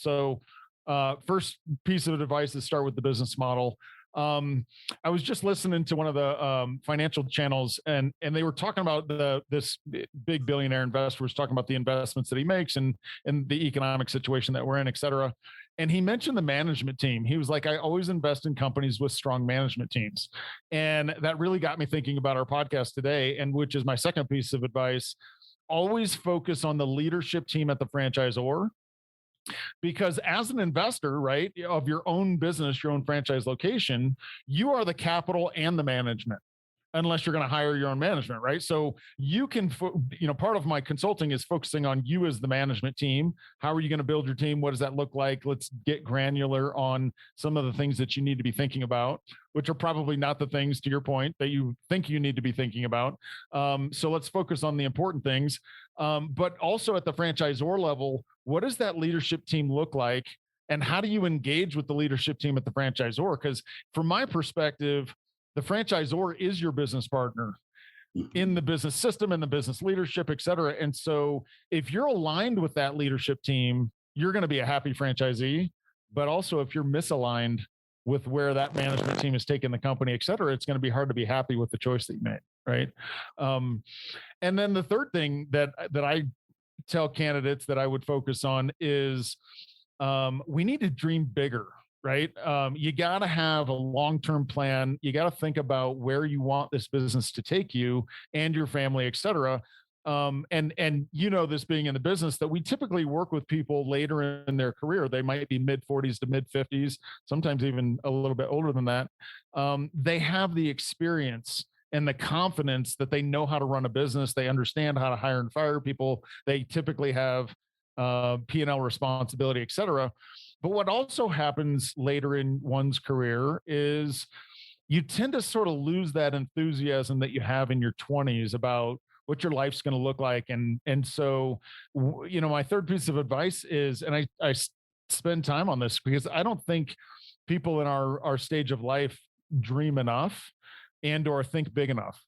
So, first piece of advice is start with the business model. I was just listening to one of the financial channels, and they were talking about this big billionaire investor was talking about the investments that he makes and the economic situation that we're in, et cetera. And he mentioned the management team. He was like, I always invest in companies with strong management teams. And that really got me thinking about our podcast today, and which is my second piece of advice. Always focus on the leadership team at the franchisor, because as an investor, right, of your own business, your own franchise location, you are the capital and the management, unless you're going to hire your own management, right? So you can, part of my consulting is focusing on you as the management team. How are you going to build your team? What does that look like? Let's get granular on some of the things that you need to be thinking about, which are probably not the things, to your point, that you think you need to be thinking about. So let's focus on the important things. But also at the franchisor level, what does that leadership team look like? And how do you engage with the leadership team at the franchisor? Because from my perspective, the franchisor is your business partner in the business system and the business leadership, et cetera. And so if you're aligned with that leadership team, you're going to be a happy franchisee. But also if you're misaligned with where that management team is taking the company, et cetera, it's going to be hard to be happy with the choice that you made. Right. And then the third thing that I tell candidates that I would focus on is we need to dream bigger. Right. You got to have a long-term plan. You got to think about where you want this business to take you and your family, et cetera. And this being in the business, that we typically work with people later in their career. They might be mid 40s to mid 50s, sometimes even a little bit older than that. They have the experience and the confidence that they know how to run a business. They understand how to hire and fire people. They typically have P&L responsibility, et cetera. But what also happens later in one's career is you tend to sort of lose that enthusiasm that you have in your 20s about what your life's going to look like. And so, my third piece of advice is, and I spend time on this because I don't think people in our stage of life dream enough and or think big enough.